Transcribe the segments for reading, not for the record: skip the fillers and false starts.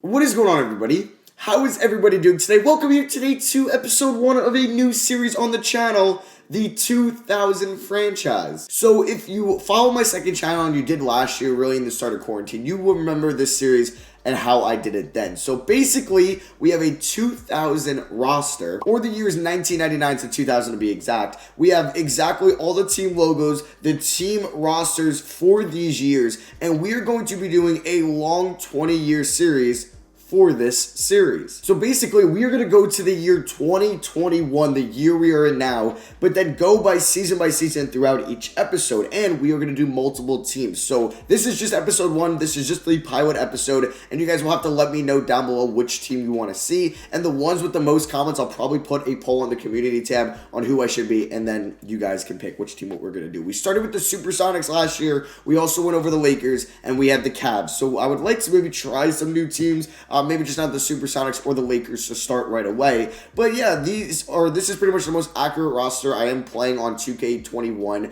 What is going on, everybody? How is everybody doing today? Welcome here today to episode 1 of a new series on the channel, the 2000 franchise. So if you follow my second channel and you did last year, really in the start of quarantine, you will remember this series and how I did it then. So basically, we have a 2000 roster, or the years 1999 to 2000 to be exact. We have exactly all the team logos, the team rosters for these years, and we are going to be doing a long 20-year series for this series. So basically, we are going to go to the year 2021, the year we are in now, but then go by season throughout each episode, and we are going to do multiple teams. So this is just episode 1, this is just the pilot episode, and you guys will have to let me know down below which team you want to see, and the ones with the most comments, I'll probably put a poll on the community tab on who I should be, and then you guys can pick which team what we're going to do. We started with the Supersonics last year, we also went over the Lakers, and we had the Cavs. So I would like to maybe try some new teams, maybe just not the Supersonics or the Lakers to start right away. But yeah, this is pretty much the most accurate roster. I am playing on 2K21,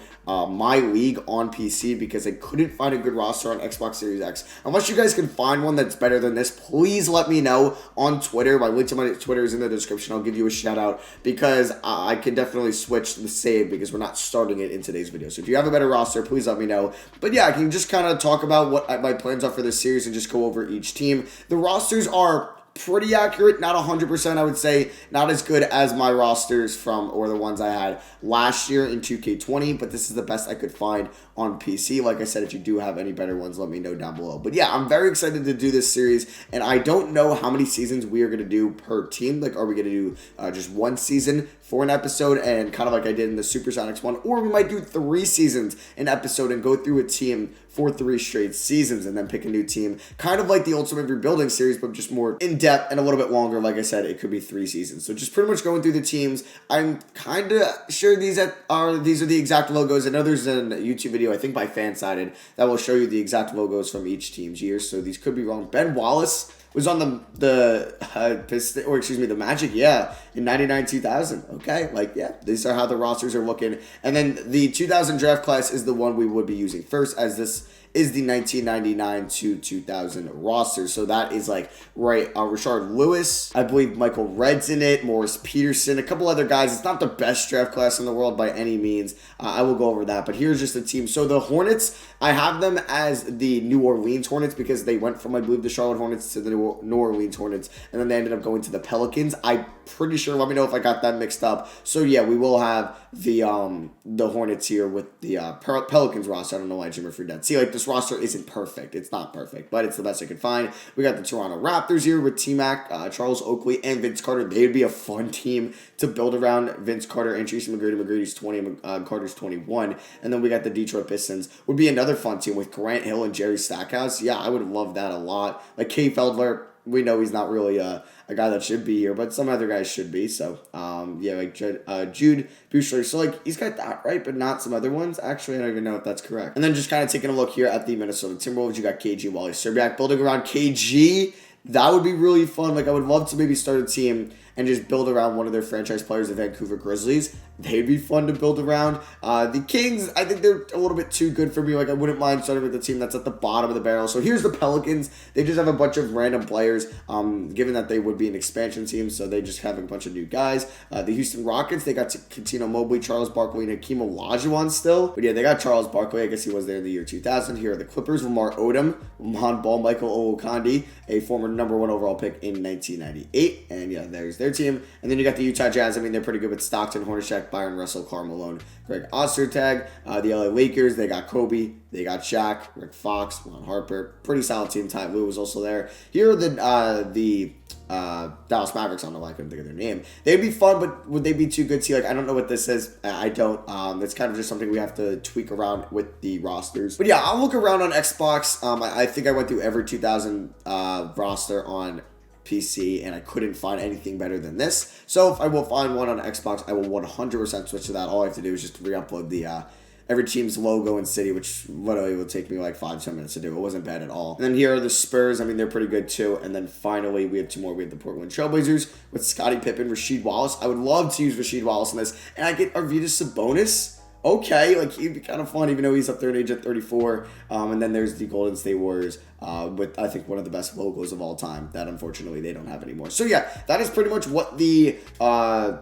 my league on PC, because I couldn't find a good roster on Xbox Series X. Unless you guys can find one that's better than this, please let me know on Twitter. My link to my Twitter is in the description. I'll give you a shout out, because I can definitely switch the save, because we're not starting it in today's video. So if you have a better roster, please let me know. But yeah, I can just kind of talk about what my plans are for this series and just go over each team. The rosters are pretty accurate, not 100%, I would say, not as good as my rosters or the ones I had last year in 2K20, but this is the best I could find on PC. Like I said, if you do have any better ones, let me know down below. But yeah, I'm very excited to do this series, and I don't know how many seasons we are going to do per team. Like, are we going to do just one season for an episode, and kind of like I did in the Supersonics one, or we might do 3 seasons an episode and go through a team for 3 straight seasons and then pick a new team, kind of like the Ultimate Rebuilding series, but just more in-depth and a little bit longer. Like I said, it could be 3 seasons. So just pretty much going through the teams. I'm kind of sure these are the exact logos. I know there's a YouTube video, I think by Fansided, that will show you the exact logos from each team's years, so these could be wrong. Ben Wallace was on the Pistons, or excuse me, the Magic, yeah, in 99-2000. Okay, like, yeah, these are how the rosters are looking. And then the 2000 draft class is the one we would be using first, as this is the 1999 to 2000 roster. So that is like, right, Rashard Lewis, I believe Michael Redd's in it, Morris Peterson, a couple other guys. It's not the best draft class in the world by any means. I will go over that, but here's just the team. So the Hornets, I have them as the New Orleans Hornets, because they went from, I believe, the Charlotte Hornets to the New Orleans Hornets, and then they ended up going to the Pelicans. I'm pretty sure, let me know if I got that mixed up. So yeah, we will have the Hornets here with the Pelicans roster. I don't know why Jimmy forgot. See, like, this roster isn't perfect. It's not perfect, but it's the best I could find. We got the Toronto Raptors here with T-Mac, Charles Oakley, and Vince Carter. They would be a fun team to build around. Vince Carter and Tracy McGrady. McGrady's 20, Carter's 21. And then we got the Detroit Pistons. Would be another fun team with Grant Hill and Jerry Stackhouse. Yeah, I would love that a lot. Like, Kay Feldler, we know he's not really a guy that should be here, but some other guys should be. So, yeah, like Jude Buechler. So, like, he's got that, right? But not some other ones. Actually, I don't even know if that's correct. And then just kind of taking a look here at the Minnesota Timberwolves. You got KG Wally Serbiak building around KG. That would be really fun. Like, I would love to maybe start a team and just build around one of their franchise players, the Vancouver Grizzlies. They'd be fun to build around. The Kings, I think they're a little bit too good for me. Like, I wouldn't mind starting with the team that's at the bottom of the barrel. So here's the Pelicans. They just have a bunch of random players, given that they would be an expansion team, so they just have a bunch of new guys. The Houston Rockets, they got Coutinho Mobley, Charles Barkley, and Hakeem Olajuwon still. But yeah, they got Charles Barkley. I guess he was there in the year 2000. Here are the Clippers, Lamar Odom, Lamont Ball, Michael Olowokandi, a former #1 overall pick in 1998. And yeah, there's their team. And then you got the Utah Jazz. I mean, they're pretty good with Stockton, Hornacek, Byron Russell, Karl Malone, Greg Ostertag. The LA Lakers, they got Kobe, they got Shaq, Rick Fox, Ron Harper. Pretty solid team. Ty Lue was also there. Here are the Dallas Mavericks. I don't know why I couldn't think of their name. They'd be fun, but would they be too good? See, like, I don't know what this is. I don't. It's kind of just something we have to tweak around with the rosters. But yeah, I'll look around on Xbox. I think I went through every 2000 roster on PC, and I couldn't find anything better than this. So if I will find one on Xbox, I will 100% switch to that. All I have to do is just re-upload the every team's logo and city, which literally would take me like 5-10 minutes to do. It wasn't bad at all. And then here are the Spurs. I mean, they're pretty good too. And then finally, we have 2 more. We have the Portland Trailblazers with Scottie Pippen, Rasheed Wallace. I would love to use Rasheed Wallace in this. And I get Arvydas Sabonis. Okay, like, he'd be kind of fun, even though he's up there in age at 34. And then there's the Golden State Warriors with, I think, one of the best logos of all time that unfortunately they don't have anymore. So yeah, that is pretty much what the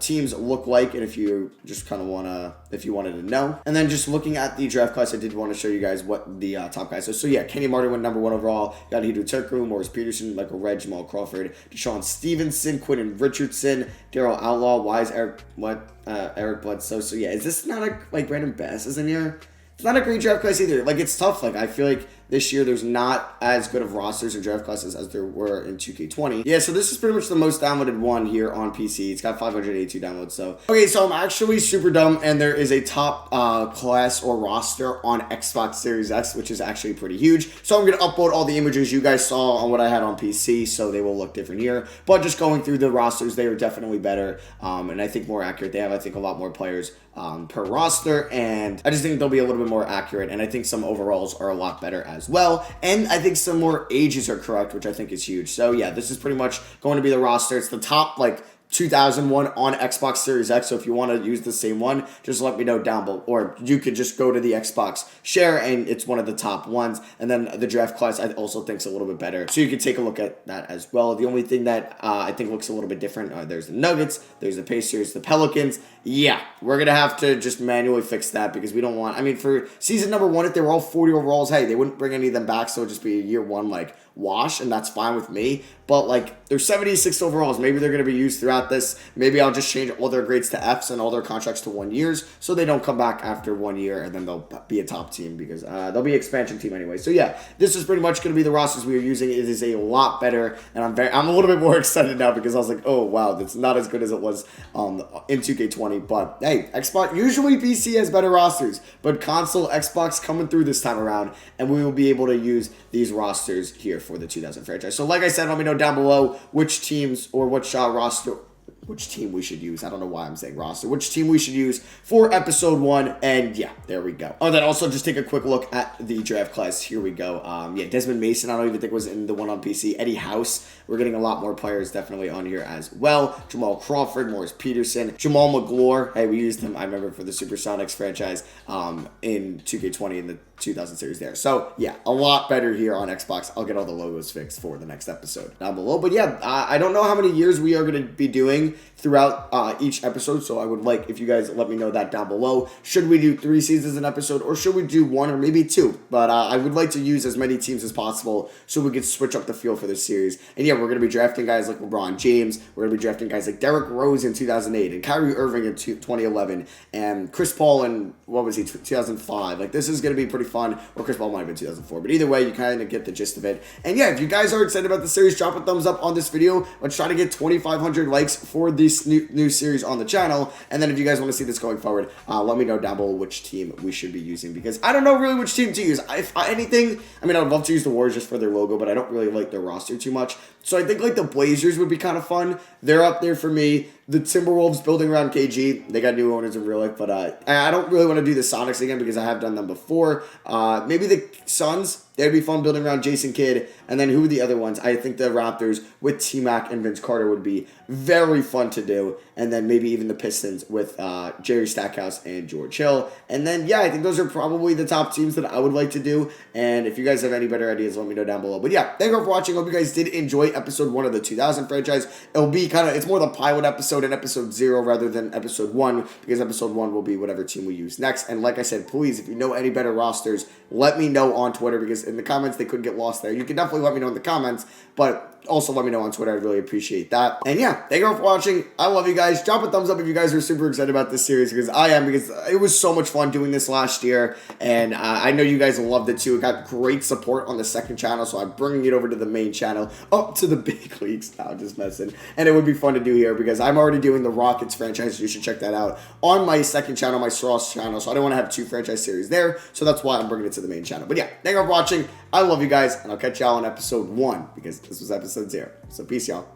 teams look like, and if you just kind of if you wanted to know. And then just looking at the draft class, I did want to show you guys what the top guys are. So yeah, Kenny Martin went number 1 overall. You got Hideo Turku, Morris Peterson, Michael Redd, Jamal Crawford, Deshaun Stevenson, Quentin Richardson, Daryl Outlaw, Wise, Eric Bledsoe. So yeah, is this not like Brandon Bass is in here? It's not a great draft class either. Like, it's tough. Like, I feel like this year there's not as good of rosters and draft classes as there were in 2K20. Yeah, so this is pretty much the most downloaded one here on PC. It's got 582 downloads. So okay, so I'm actually super dumb, and there is a top class or roster on Xbox Series X, which is actually pretty huge. So I'm going to upload all the images you guys saw on what I had on PC, so they will look different here. But just going through the rosters, they are definitely better, and I think more accurate. They have, I think, a lot more players per roster, and I just think they'll be a little bit more accurate, and I think some overalls are a lot better as well, and I think some more ages are correct, which I think is huge. So yeah, this is pretty much going to be the roster. It's the top, like, 2001 on Xbox Series X, so if you want to use the same one, just let me know down below, or you could just go to the Xbox share, and it's one of the top ones, and then the draft class I also think is a little bit better, so you can take a look at that as well. The only thing that I think looks a little bit different, there's the Nuggets, there's the Pacers, the Pelicans. Yeah, we're going to have to just manually fix that, because we don't want, I mean, for season number 1, if they were all 40 overalls, hey, they wouldn't bring any of them back, so it would just be a year 1, like, wash, and that's fine with me. But like, there's 76 overalls. Maybe they're going to be used throughout this. Maybe I'll just change all their grades to Fs and all their contracts to 1 years, so they don't come back after 1 year and then they'll be a top team, because they'll be an expansion team anyway. So yeah, this is pretty much going to be the rosters we are using. It is a lot better, and I'm a little bit more excited now, because I was like, oh wow, that's not as good as it was in 2K20. But hey, Xbox, usually PC has better rosters, but console Xbox coming through this time around, and we will be able to use these rosters here for the 2000 franchise. So like I said, let me know down below which teams or which team we should use. I don't know why I'm saying roster. Which team we should use for episode 1. And yeah, there we go. Oh, then also just take a quick look at the draft class. Here we go. Yeah, Desmond Mason, I don't even think was in the one on PC. Eddie House. We're getting a lot more players definitely on here as well. Jamal Crawford, Morris Peterson, Jamal McGlure. Hey, we used him, I remember, for the Supersonics franchise in 2K20 in the 2000 series there. So yeah, a lot better here on Xbox. I'll get all the logos fixed for the next episode down below. But yeah, I don't know how many years we are going to be doing throughout each episode, so I would like if you guys let me know that down below. Should we do 3 seasons an episode, or should we do 1 or maybe 2? But I would like to use as many teams as possible so we can switch up the feel for this series. And yeah, we're going to be drafting guys like LeBron James. We're going to be drafting guys like Derrick Rose in 2008 and Kyrie Irving in 2011 and Chris Paul in, 2005. Like, this is going to be pretty fun. Or Chris Paul might have been 2004. But either way, you kind of get the gist of it. And yeah, if you guys are excited about the series, drop a thumbs up on this video. Let's try to get 2,500 likes for this new series on the channel. And then if you guys want to see this going forward, let me know down below which team we should be using, because I don't know really which team to use. If anything, I mean, I would love to use the Warriors just for their logo, but I don't really like their roster too much. So I think like the Blazers would be kind of fun. They're up there for me. The Timberwolves building around KG. They got new owners in real life, but I don't really want to do the Sonics again because I have done them before. Maybe the Suns. That'd be fun building around Jason Kidd. And then who are the other ones? I think the Raptors with T-Mac and Vince Carter would be very fun to do. And then maybe even the Pistons with Jerry Stackhouse and George Hill. And then, yeah, I think those are probably the top teams that I would like to do. And if you guys have any better ideas, let me know down below. But yeah, thank you for watching. Hope you guys did enjoy episode 1 of the 2000 franchise. It'll be it's more the pilot episode and episode 0 rather than episode 1, because episode 1 will be whatever team we use next. And like I said, please, if you know any better rosters, let me know on Twitter, because in the comments, they could get lost there. You can definitely let me know in the comments, but also let me know on Twitter. I'd really appreciate that. And yeah, thank you all for watching. I love you guys. Drop a thumbs up if you guys are super excited about this series, because I am, because it was so much fun doing this last year, and I know you guys loved it too. It got great support on the second channel, so I'm bringing it over to the main channel, up to the big leagues now, just messing. And it would be fun to do here, because I'm already doing the Rockets franchise. You should check that out on my second channel, my Straws channel, so I don't want to have 2 franchise series there, so that's why I'm bringing it to the main channel. But yeah, thank you all for watching. I love you guys, and I'll catch y'all on episode 1, because this was episode 0. So peace, y'all.